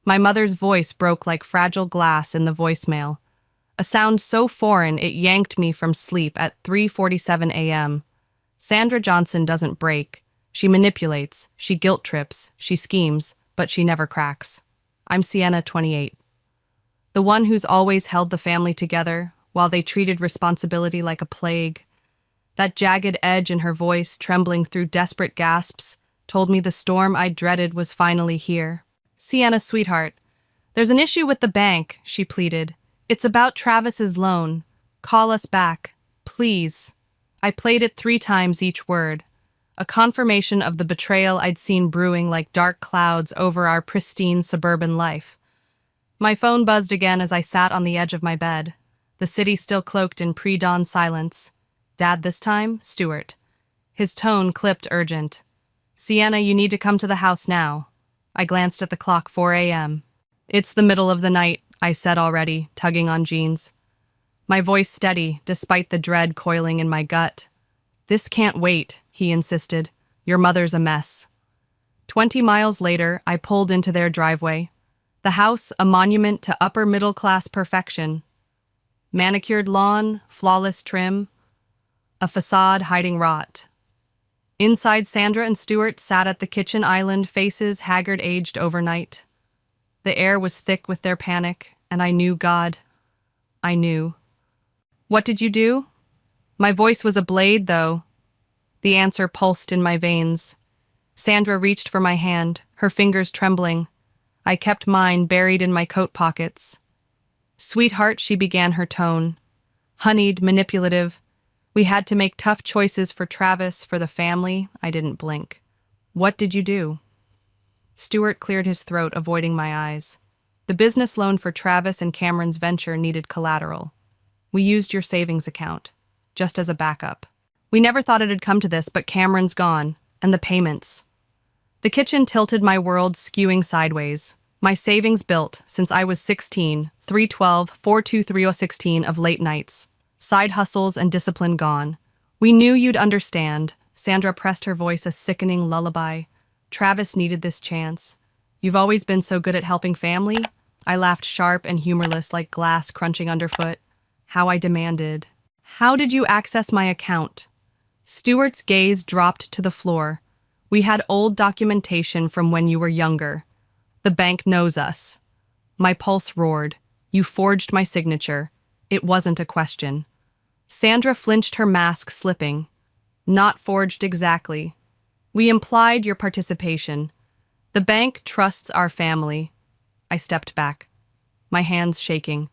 My mother's voice broke like fragile glass in the voicemail. A sound so foreign it yanked me from sleep at 3:47 a.m. Sandra Johnson doesn't break. She manipulates, she guilt trips, she schemes, but she never cracks. I'm Sienna, 28. The one who's always held the family together while they treated responsibility like a plague. That jagged edge in her voice, trembling through desperate gasps, told me the storm I dreaded was finally here. Sienna, sweetheart, there's an issue with the bank, she pleaded. It's about Travis's loan. Call us back, please. I played it 3 times each word, a confirmation of the betrayal I'd seen brewing like dark clouds over our pristine suburban life. My phone buzzed again as I sat on the edge of my bed, the city still cloaked in pre-dawn silence. Dad this time? Stuart. His tone clipped urgent. Sienna, you need to come to the house now. I glanced at the clock, 4 a.m. It's the middle of the night, I said already, tugging on jeans. My voice steady, despite the dread coiling in my gut. This can't wait, he insisted. Your mother's a mess. 20 miles later, I pulled into their driveway. The house, a monument to upper-middle-class perfection. Manicured lawn, flawless trim, a facade hiding rot. Inside, Sandra and Stuart sat at the kitchen island, faces haggard-aged overnight. The air was thick with their panic, and I knew, God, I knew. What did you do? My voice was a blade, though. The answer pulsed in my veins. Sandra reached for my hand, her fingers trembling. I kept mine buried in my coat pockets. Sweetheart, she began, her tone. Honeyed, manipulative. We had to make tough choices for Travis, for the family. I didn't blink. What did you do? Stuart cleared his throat, avoiding my eyes. The business loan for Travis and Cameron's venture needed collateral. We used your savings account, just as a backup. We never thought it'd come to this, but Cameron's gone, and the payments. The kitchen tilted my world, skewing sideways. My savings built since I was 16, 312, 42316 of late nights. Side hustles and discipline gone. We knew you'd understand. Sandra pressed her voice a sickening lullaby. Travis needed this chance. You've always been so good at helping family. I laughed, sharp and humorless, like glass crunching underfoot. How I demanded. How did you access my account? Stuart's gaze dropped to the floor. We had old documentation from when you were younger. The bank knows us. My pulse roared. You forged my signature. It wasn't a question. Sandra flinched, her mask slipping. Not forged exactly. We implied your participation. The bank trusts our family. I stepped back, my hands shaking.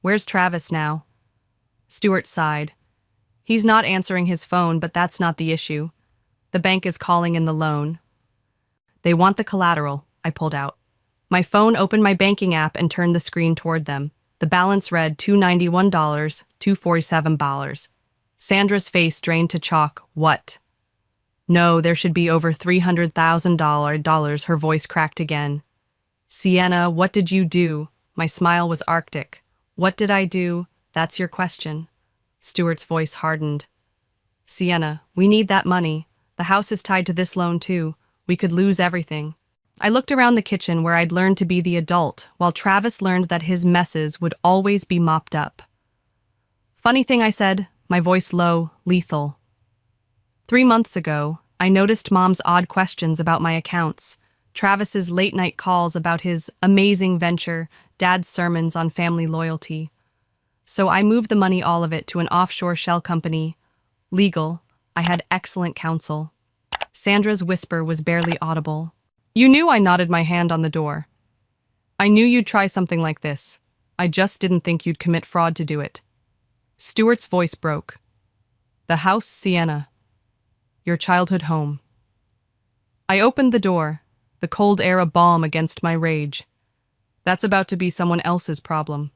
Where's Travis now? Stuart sighed. He's not answering his phone, but that's not the issue. The bank is calling in the loan. They want the collateral, I pulled out. My phone opened my banking app and turned the screen toward them. The balance read $291, $247. Sandra's face drained to chalk. What? No, there should be over $300,000. Her voice cracked again. Sienna, what did you do? My smile was arctic. What did I do? That's your question. Stuart's voice hardened. Sienna, we need that money. The house is tied to this loan too. We could lose everything. I looked around the kitchen where I'd learned to be the adult, while Travis learned that his messes would always be mopped up. Funny thing, I said, my voice low, lethal. 3 months ago, I noticed Mom's odd questions about my accounts, Travis's late-night calls about his amazing venture, Dad's sermons on family loyalty. So I moved the money, all of it, to an offshore shell company. Legal. I had excellent counsel. Sandra's whisper was barely audible. You knew, I nodded, my hand on the door. I knew you'd try something like this. I just didn't think you'd commit fraud to do it. Stuart's voice broke. The house, Sienna. Your childhood home. I opened the door, the cold air a balm against my rage. That's about to be someone else's problem.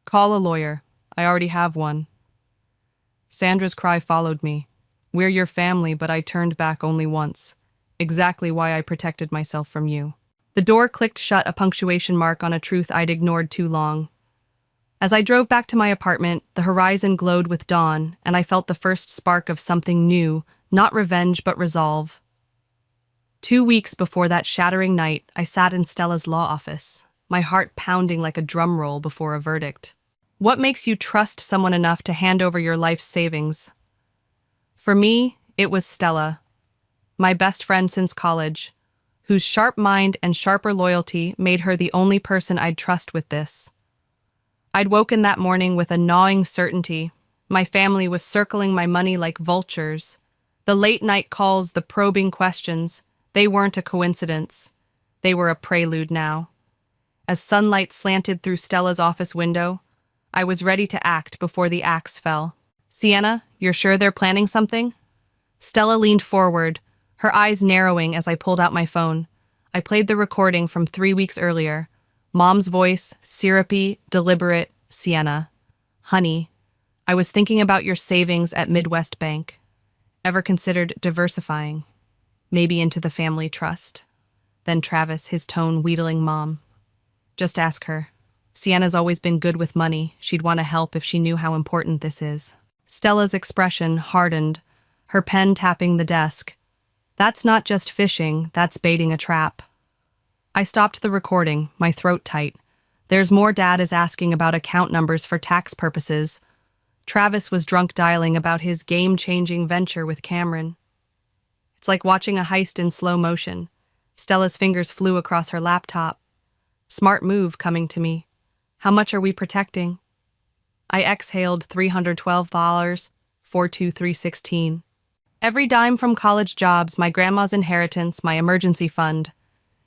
Call a lawyer. I already have one. Sandra's cry followed me. We're your family, but I turned back only once. Exactly why I protected myself from you. The door clicked shut, a punctuation mark on a truth I'd ignored too long. As I drove back to my apartment, the horizon glowed with dawn, and I felt the first spark of something new, not revenge but resolve. 2 weeks before that shattering night, I sat in Stella's law office, my heart pounding like a drum roll before a verdict. What makes you trust someone enough to hand over your life's savings? For me, it was Stella, my best friend since college, whose sharp mind and sharper loyalty made her the only person I'd trust with this. I'd woken that morning with a gnawing certainty. My family was circling my money like vultures. The late-night calls, the probing questions, they weren't a coincidence. They were a prelude now. As sunlight slanted through Stella's office window, I was ready to act before the axe fell. "Sienna, you're sure they're planning something?" Stella leaned forward, her eyes narrowing as I pulled out my phone. I played the recording from 3 weeks earlier. Mom's voice, syrupy, deliberate. "Sienna, honey, I was thinking about your savings at Midwest Bank. Ever considered diversifying? Maybe into the family trust?" Then Travis, his tone wheedling Mom. "Just ask her. Sienna's always been good with money. She'd want to help if she knew how important this is." Stella's expression hardened, her pen tapping the desk. "That's not just fishing, that's baiting a trap." I stopped the recording, my throat tight. There's more. Dad is asking about account numbers for tax purposes. Travis was drunk dialing about his game-changing venture with Cameron. It's like watching a heist in slow motion. Stella's fingers flew across her laptop. "Smart move coming to me. How much are we protecting?" I exhaled. $312, 42316. "Every dime from college jobs, my grandma's inheritance, my emergency fund."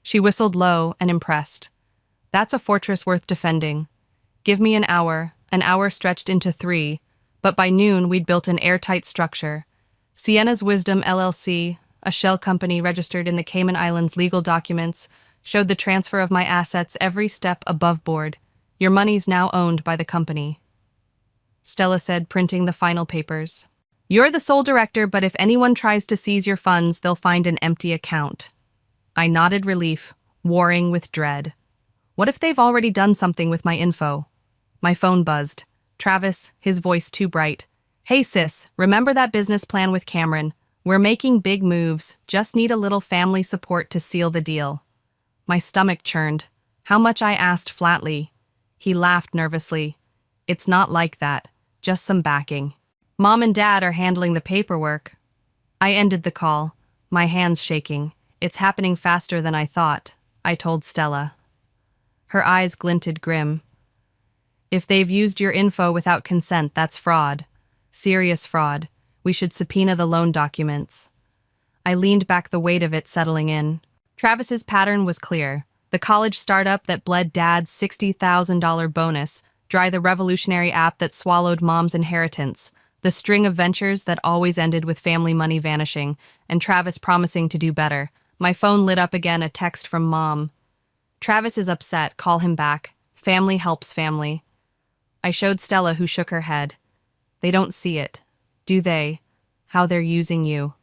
She whistled low and impressed. "That's a fortress worth defending. Give me an hour stretched into 3, but by noon we'd built an airtight structure. Sienna's Wisdom LLC, a shell company registered in the Cayman Islands, legal documents showed the transfer of my assets every step above board. Your money's now owned by the company." Stella said, printing the final papers. "You're the sole director, but if anyone tries to seize your funds, they'll find an empty account." I nodded relief, warring with dread. What if they've already done something with my info? My phone buzzed. Travis, his voice too bright. "Hey sis, remember that business plan with Cameron? We're making big moves, just need a little family support to seal the deal." My stomach churned. How much? I asked flatly. He laughed nervously. "It's not like that, just some backing. Mom and Dad are handling the paperwork." I ended the call, my hands shaking. "It's happening faster than I thought," I told Stella. Her eyes glinted grim. "If they've used your info without consent, that's fraud. Serious fraud. We should subpoena the loan documents." I leaned back, the weight of it settling in. Travis's pattern was clear. The college startup that bled Dad's $60,000 bonus, dry the revolutionary app that swallowed Mom's inheritance, the string of ventures that always ended with family money vanishing, and Travis promising to do better. My phone lit up again, a text from Mom. "Travis is upset, call him back. Family helps family." I showed Stella, who shook her head. "They don't see it, do they? How they're using you."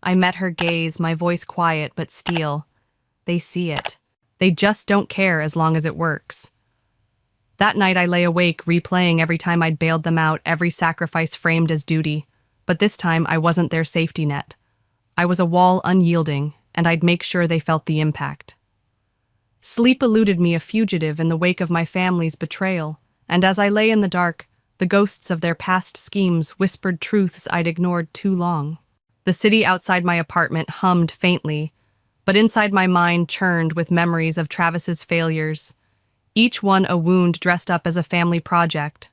I met her gaze, my voice quiet but steel. "They see it. They just don't care as long as it works." That night I lay awake, replaying every time I'd bailed them out, every sacrifice framed as duty. But this time I wasn't their safety net. I was a wall unyielding, and I'd make sure they felt the impact. Sleep eluded me, a fugitive in the wake of my family's betrayal, and as I lay in the dark, the ghosts of their past schemes whispered truths I'd ignored too long. The city outside my apartment hummed faintly, but inside my mind churned with memories of Travis's failures, each one a wound dressed up as a family project.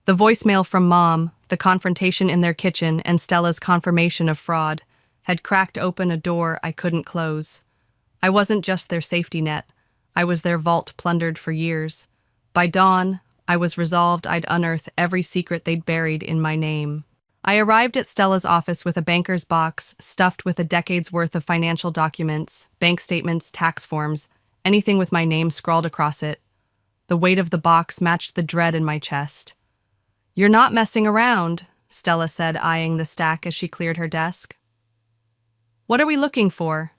The voicemail from Mom, the confrontation in their kitchen, and Stella's confirmation of fraud had cracked open a door I couldn't close. I wasn't just their safety net. I was their vault plundered for years. By dawn, I was resolved I'd unearth every secret they'd buried in my name. I arrived at Stella's office with a banker's box stuffed with a decade's worth of financial documents, bank statements, tax forms, anything with my name scrawled across it. The weight of the box matched the dread in my chest. "You're not messing around," Stella said, eyeing the stack as she cleared her desk. "What are we looking for?"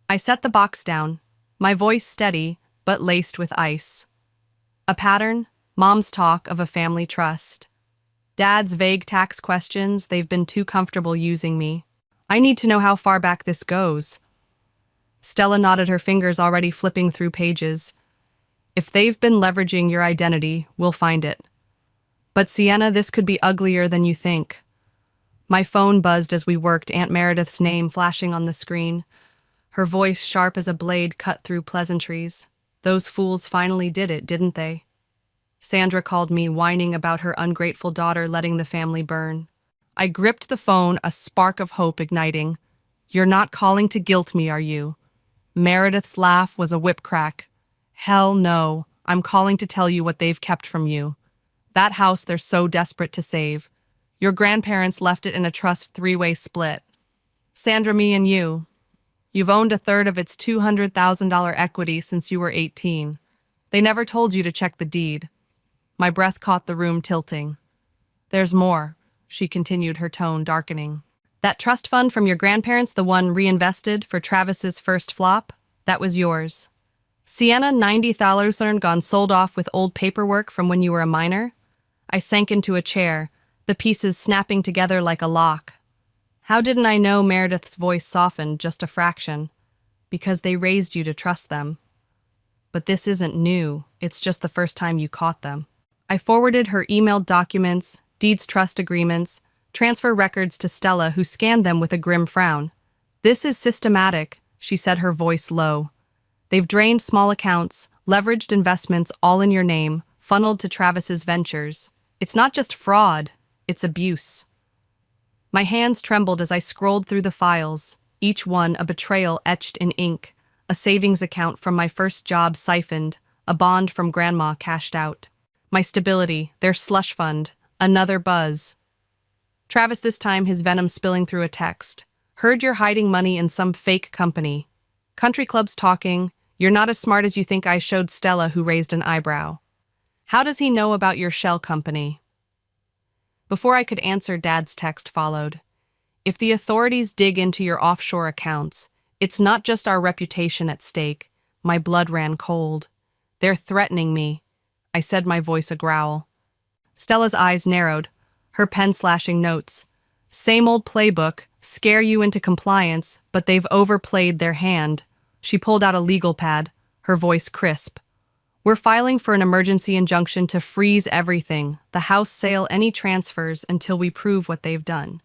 I set the box down, my voice steady but laced with ice. A pattern, Mom's talk of a family trust. Dad's vague tax questions, they've been too comfortable using me. I need to know how far back this goes. Stella nodded, her fingers already flipping through pages. If they've been leveraging your identity, we'll find it. But Sienna, this could be uglier than you think. My phone buzzed as we worked, Aunt Meredith's name flashing on the screen. Her voice sharp as a blade cut through pleasantries. Those fools finally did it, didn't they? Sandra called me, whining about her ungrateful daughter letting the family burn. I gripped the phone, a spark of hope igniting. You're not calling to guilt me, are you? Meredith's laugh was a whip crack. Hell no, I'm calling to tell you what they've kept from you. That house they're so desperate to save. Your grandparents left it in a trust three-way split. Sandra, me and you. You've owned a third of its $200,000 equity since you were 18. They never told you to check the deed. My breath caught the room tilting. There's more, she continued, her tone darkening. That trust fund from your grandparents, the one reinvested for Travis's first flop, that was yours. Sienna, $90,000 gone sold off with old paperwork from when you were a minor? I sank into a chair, the pieces snapping together like a lock. How didn't I know? Meredith's voice softened just a fraction. Because they raised you to trust them. But this isn't new, it's just the first time you caught them. I forwarded her emailed documents, deeds, trust agreements, transfer records to Stella, who scanned them with a grim frown. This is systematic, she said, her voice low. They've drained small accounts, leveraged investments all in your name, funneled to Travis's ventures. It's not just fraud, it's abuse. My hands trembled as I scrolled through the files, each one a betrayal etched in ink, a savings account from my first job siphoned, a bond from Grandma cashed out. My stability, their slush fund, another buzz. Travis, this time his venom spilling through a text. Heard you're hiding money in some fake company. Country clubs talking. You're not as smart as you think. I showed Stella, who raised an eyebrow. How does he know about your shell company? Before I could answer, Dad's text followed. If the authorities dig into your offshore accounts, it's not just our reputation at stake. My blood ran cold. They're threatening me. I said, my voice a growl. Stella's eyes narrowed, her pen slashing notes. Same old playbook, scare you into compliance, but they've overplayed their hand. She pulled out a legal pad, her voice crisp. We're filing for an emergency injunction to freeze everything, the house sale, any transfers, until we prove what they've done.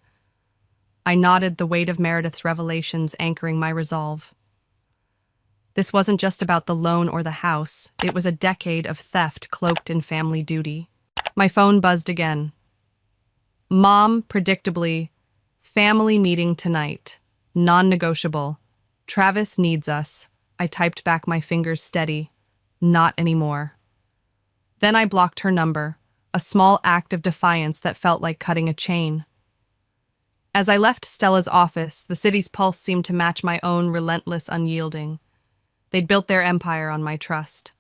I nodded, the weight of Meredith's revelations anchoring my resolve. This wasn't just about the loan or the house. It was a decade of theft cloaked in family duty. My phone buzzed again. Mom, predictably, family meeting tonight. Non-negotiable. Travis needs us. I typed back, my fingers steady. Not anymore. Then I blocked her number, a small act of defiance that felt like cutting a chain. As I left Stella's office, the city's pulse seemed to match my own, relentless, unyielding. They'd built their empire on my trust.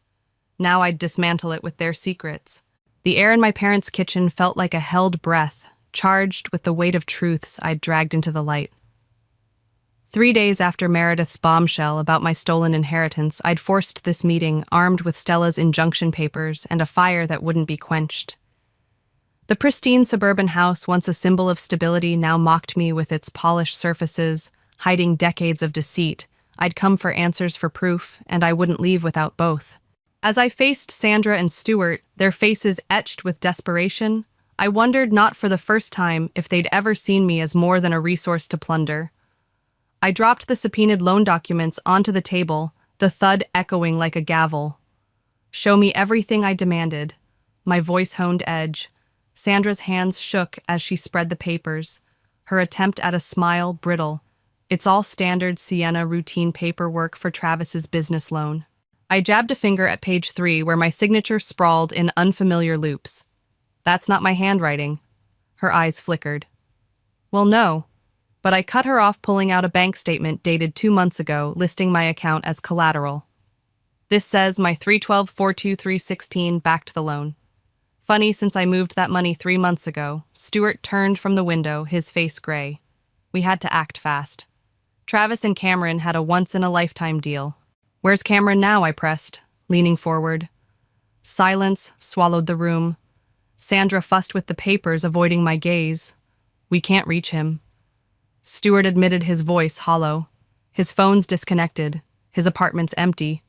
Now I'd dismantle it with their secrets. The air in my parents' kitchen felt like a held breath, charged with the weight of truths I'd dragged into the light. 3 days after Meredith's bombshell about my stolen inheritance, I'd forced this meeting, armed with Stella's injunction papers and a fire that wouldn't be quenched. The pristine suburban house, once a symbol of stability, now mocked me with its polished surfaces, hiding decades of deceit. I'd come for answers, for proof, and I wouldn't leave without both. As I faced Sandra and Stuart, their faces etched with desperation, I wondered, not for the first time, if they'd ever seen me as more than a resource to plunder. I dropped the subpoenaed loan documents onto the table, the thud echoing like a gavel. Show me everything, I demanded. My voice honed edge. Sandra's hands shook as she spread the papers, her attempt at a smile brittle. It's all standard Sienna routine paperwork for Travis's business loan. I jabbed a finger at page 3, where my signature sprawled in unfamiliar loops. That's not my handwriting. Her eyes flickered. Well, no. But I cut her off, pulling out a bank statement dated 2 months ago, listing my account as collateral. This says my 312-42316 backed the loan. Funny, since I moved that money 3 months ago. Stuart turned from the window, his face gray. We had to act fast. Travis and Cameron had a once-in-a-lifetime deal. Where's Cameron now? I pressed, leaning forward. Silence swallowed the room. Sandra fussed with the papers, avoiding my gaze. We can't reach him. Stewart admitted, his voice hollow. His phone's disconnected. His apartment's empty.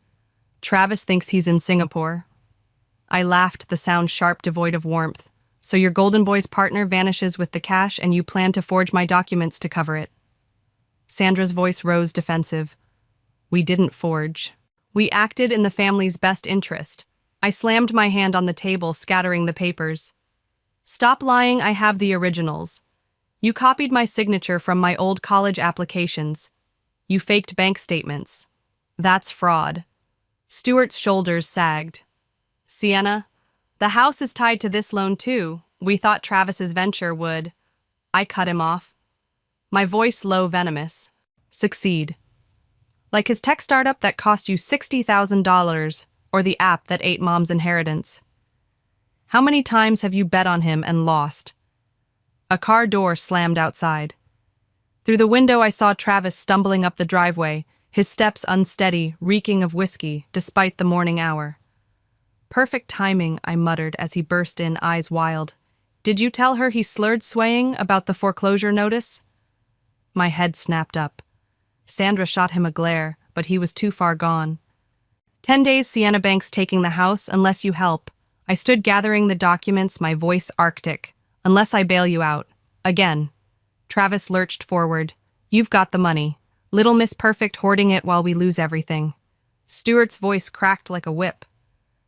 Travis thinks he's in Singapore. I laughed, the sound sharp, devoid of warmth. So your Golden Boy's partner vanishes with the cash and you plan to forge my documents to cover it. Sandra's voice rose, defensive. We didn't forge. We acted in the family's best interest. I slammed my hand on the table, scattering the papers. Stop lying, I have the originals. You copied my signature from my old college applications. You faked bank statements. That's fraud. Stewart's shoulders sagged. Sienna, the house is tied to this loan too. We thought Travis's venture would. I cut him off. My voice low, venomous. Succeed. Like his tech startup that cost you $60,000, or the app that ate Mom's inheritance. How many times have you bet on him and lost? A car door slammed outside. Through the window I saw Travis stumbling up the driveway, his steps unsteady, reeking of whiskey, despite the morning hour. Perfect timing, I muttered as he burst in, eyes wild. Did you tell her he slurred, swaying about the foreclosure notice? My head snapped up. Sandra shot him a glare, but he was too far gone. 10 days, Sienna Bank's taking the house, unless you help. I stood gathering the documents, my voice arctic. Unless I bail you out. Again. Travis lurched forward. You've got the money. Little Miss Perfect hoarding it while we lose everything. Stewart's voice cracked like a whip.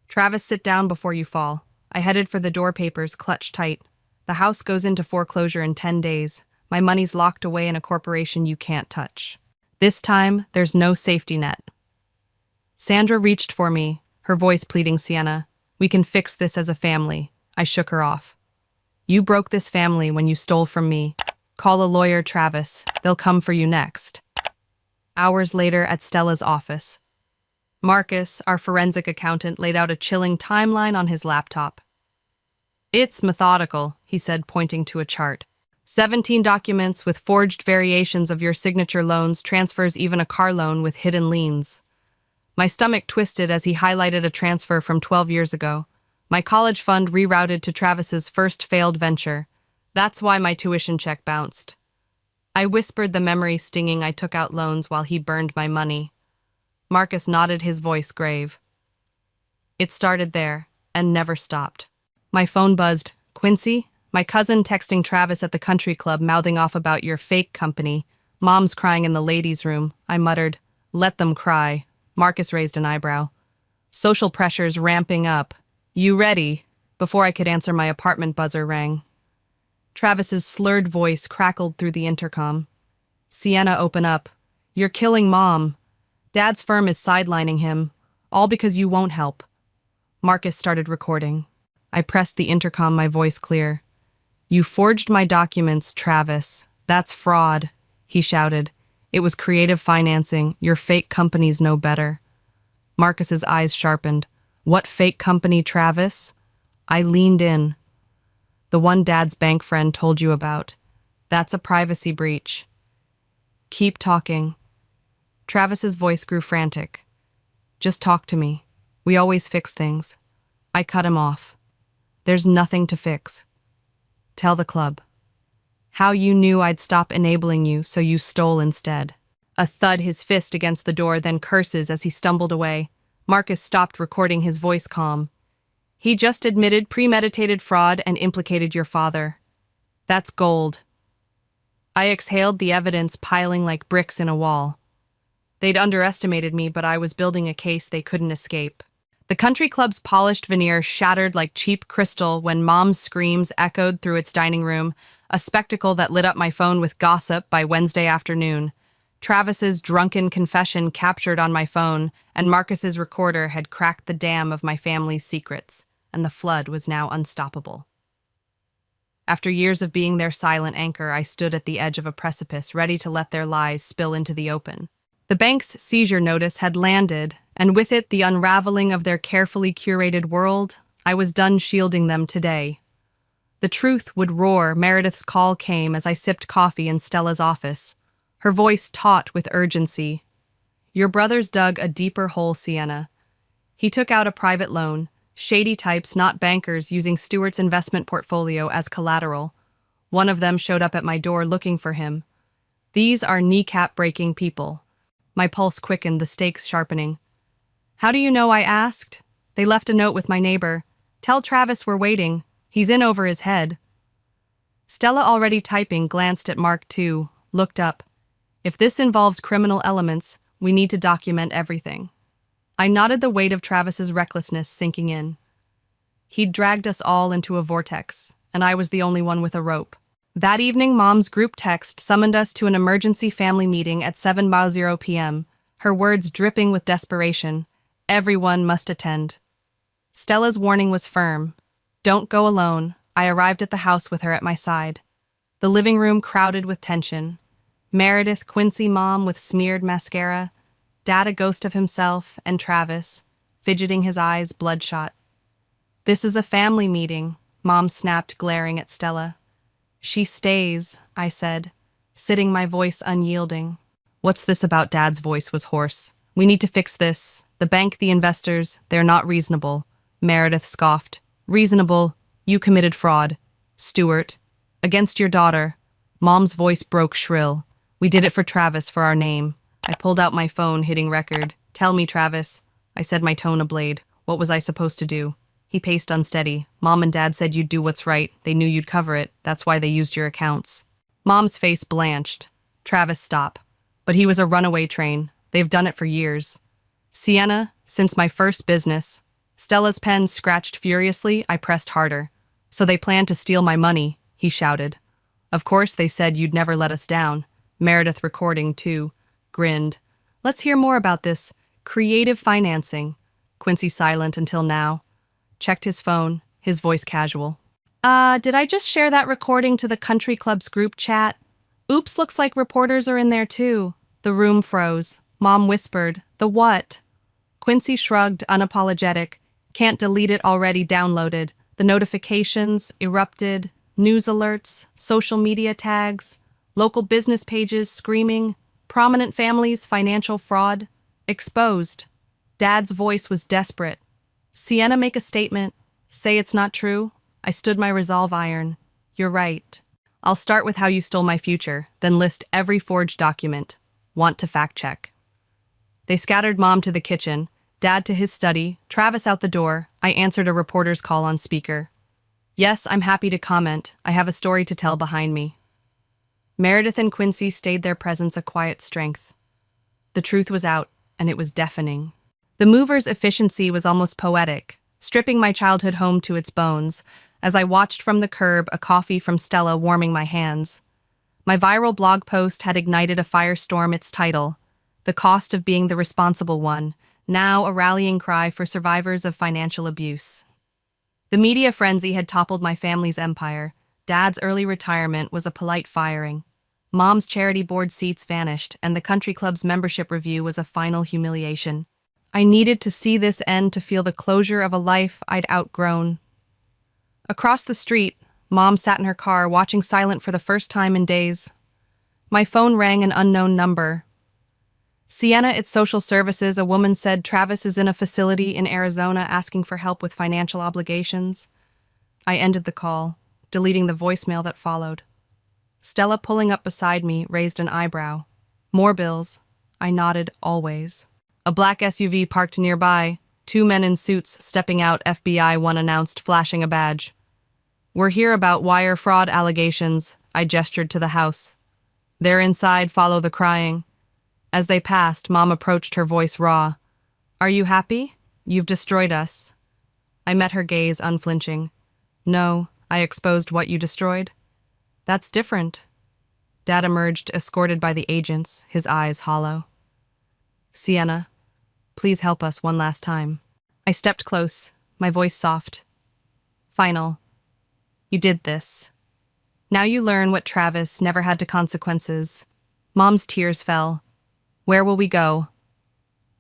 Travis, sit down before you fall. I headed for the door papers, clutched tight. The house goes into foreclosure in 10 days. My money's locked away in a corporation you can't touch. This time, there's no safety net. Sandra reached for me, her voice pleading, Sienna. We can fix this as a family. I shook her off. You broke this family when you stole from me. Call a lawyer, Travis. They'll come for you next. Hours later at Stella's office. Marcus, our forensic accountant, laid out a chilling timeline on his laptop. It's methodical, he said, pointing to a chart. 17 documents with forged variations of your signature loans, transfers, even a car loan with hidden liens. My stomach twisted as he highlighted a transfer from 12 years ago. My college fund rerouted to Travis's first failed venture. That's why my tuition check bounced. I whispered, the memory stinging. I took out loans while he burned my money. Marcus nodded, his voice grave. It started there, and never stopped. My phone buzzed. Quincy? My cousin texting Travis at the country club, mouthing off about your fake company. Mom's crying in the ladies' room. I muttered, let them cry. Marcus raised an eyebrow. Social pressures ramping up. You ready? Before I could answer, my apartment buzzer rang. Travis's slurred voice crackled through the intercom. Sienna, open up. You're killing Mom. Dad's firm is sidelining him. All because you won't help. Marcus started recording. I pressed the intercom, my voice clear. You forged my documents, Travis. That's fraud, he shouted. It was creative financing. Your fake companies know better. Marcus's eyes sharpened. What fake company, Travis? I leaned in. The one Dad's bank friend told you about. That's a privacy breach. Keep talking. Travis's voice grew frantic. Just talk to me. We always fix things. I cut him off. There's nothing to fix. Tell the club. How you knew I'd stop enabling you, so you stole instead. A thud, his fist against the door, then curses as he stumbled away. Marcus stopped recording, his voice calm. He just admitted premeditated fraud and implicated your father. That's gold. I exhaled, the evidence piling like bricks in a wall. They'd underestimated me, but I was building a case they couldn't escape. The country club's polished veneer shattered like cheap crystal when Mom's screams echoed through its dining room, a spectacle that lit up my phone with gossip by Wednesday afternoon. Travis's drunken confession captured on my phone, and Marcus's recorder had cracked the dam of my family's secrets, and the flood was now unstoppable. After years of being their silent anchor, I stood at the edge of a precipice, ready to let their lies spill into the open. The bank's seizure notice had landed, and with it the unraveling of their carefully curated world. I was done shielding them today. The truth would roar. Meredith's call came as I sipped coffee in Stella's office, her voice taut with urgency. Your brother's dug a deeper hole, Sienna. He took out a private loan, shady types, not bankers, using Stewart's investment portfolio as collateral. One of them showed up at my door looking for him. These are kneecap-breaking people. My pulse quickened, the stakes sharpening. How do you know? I asked. They left a note with my neighbor. Tell Travis we're waiting. He's in over his head. Stella, already typing, glanced at Mark too, looked up. If this involves criminal elements, we need to document everything. I nodded, the weight of Travis's recklessness sinking in. He'd dragged us all into a vortex, and I was the only one with a rope. That evening, Mom's group text summoned us to an emergency family meeting at 7:00 p.m., her words dripping with desperation. Everyone must attend. Stella's warning was firm. Don't go alone. I arrived at the house with her at my side. The living room crowded with tension. Meredith, Quincy, Mom with smeared mascara, Dad a ghost of himself, and Travis, fidgeting, his eyes bloodshot. This is a family meeting, Mom snapped, glaring at Stella. She stays, I said, sitting, my voice unyielding. What's this about? Dad's voice was hoarse. We need to fix this. The bank, the investors, they're not reasonable. Meredith scoffed. Reasonable? You committed fraud. Stuart. Against your daughter. Mom's voice broke shrill. We did it for Travis, for our name. I pulled out my phone, hitting record. Tell me, Travis. I said, my tone ablade. What was I supposed to do? He paced unsteady. Mom and Dad said you'd do what's right. They knew you'd cover it. That's why they used your accounts. Mom's face blanched. Travis, stop. But he was a runaway train. They've done it for years. Sienna, since my first business. Stella's pen scratched furiously. I pressed harder. So they planned to steal my money, he shouted. Of course, they said you'd never let us down. Meredith, recording too, grinned. Let's hear more about this creative financing. Quincy, silent until now, checked his phone, his voice casual. Did I just share that recording to the country club's group chat? Oops, looks like reporters are in there too. The room froze. Mom whispered, the what? Quincy shrugged, unapologetic. Can't delete it, already downloaded. The notifications erupted, news alerts, social media tags, local business pages screaming, prominent families, financial fraud, exposed. Dad's voice was desperate. Sienna, make a statement. Say it's not true. I stood my resolve iron. You're right. I'll start with how you stole my future, then list every forged document. Want to fact check. They scattered, Mom to the kitchen, Dad to his study, Travis out the door. I answered a reporter's call on speaker. Yes, I'm happy to comment. I have a story to tell behind me. Meredith and Quincy stayed, their presence a quiet strength. The truth was out, and it was deafening. The mover's efficiency was almost poetic, stripping my childhood home to its bones, as I watched from the curb, a coffee from Stella warming my hands. My viral blog post had ignited a firestorm, its title, The Cost of Being the Responsible One, now a rallying cry for survivors of financial abuse. The media frenzy had toppled my family's empire. Dad's early retirement was a polite firing. Mom's charity board seats vanished, and the country club's membership review was a final humiliation. I needed to see this end to feel the closure of a life I'd outgrown. Across the street, Mom sat in her car, watching silent for the first time in days. My phone rang, an unknown number. Sienna, it's social services. A woman said Travis is in a facility in Arizona asking for help with financial obligations. I ended the call, deleting the voicemail that followed. Stella, pulling up beside me, raised an eyebrow. More bills. I nodded, always. A black SUV parked nearby. 2 men in suits stepping out, FBI, one announced, flashing a badge. We're here about wire fraud allegations. I gestured to the house. They're inside, follow the crying. As they passed, Mom approached, her voice raw. Are you happy? You've destroyed us. I met her gaze, unflinching. No, I exposed what you destroyed. That's different. Dad emerged, escorted by the agents, his eyes hollow. Sienna, please help us one last time. I stepped close, my voice soft. Final. You did this. Now you learn what Travis never had to consequences. Mom's tears fell. Where will we go?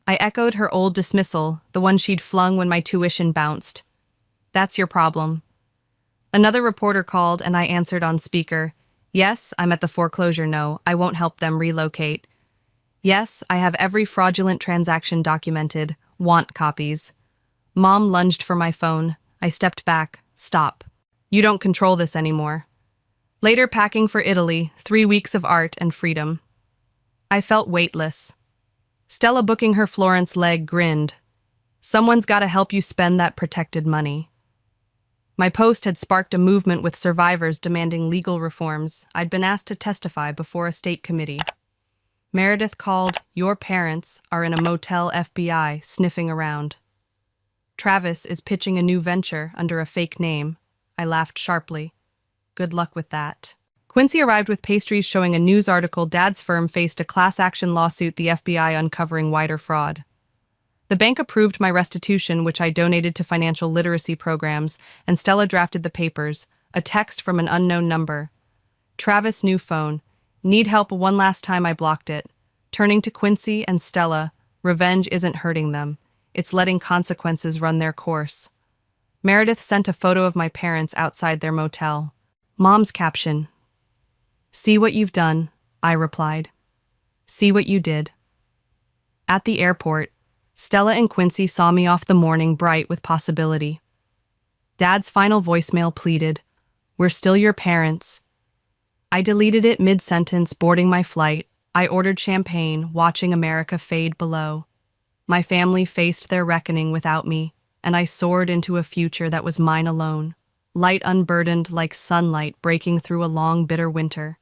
I echoed her old dismissal, the one she'd flung when my tuition bounced. That's your problem. Another reporter called, and I answered on speaker. Yes, I'm at the foreclosure. No, I won't help them relocate. Yes, I have every fraudulent transaction documented. Want copies. Mom lunged for my phone. I stepped back. Stop. You don't control this anymore. Later, packing for Italy, 3 weeks of art and freedom. I felt weightless. Stella, booking her Florence leg, grinned. Someone's got to help you spend that protected money. My post had sparked a movement with survivors demanding legal reforms. I'd been asked to testify before a state committee. Meredith called, "Your parents are in a motel, FBI, sniffing around." Travis is pitching a new venture under a fake name. I laughed sharply. Good luck with that. Quincy arrived with pastries showing a news article Dad's firm faced a class action lawsuit, the FBI uncovering wider fraud. The bank approved my restitution, which I donated to financial literacy programs, and Stella drafted the papers, a text from an unknown number. Travis, new phone. Need help one last time, I blocked it. Turning to Quincy and Stella, revenge isn't hurting them. It's letting consequences run their course. Meredith sent a photo of my parents outside their motel. Mom's caption. "See what you've done," I replied. "See what you did." At the airport, Stella and Quincy saw me off, the morning bright with possibility. Dad's final voicemail pleaded, "We're still your parents." I deleted it mid-sentence. Boarding my flight, I ordered champagne, watching America fade below. My family faced their reckoning without me, and I soared into a future that was mine alone, light unburdened like sunlight breaking through a long, bitter winter.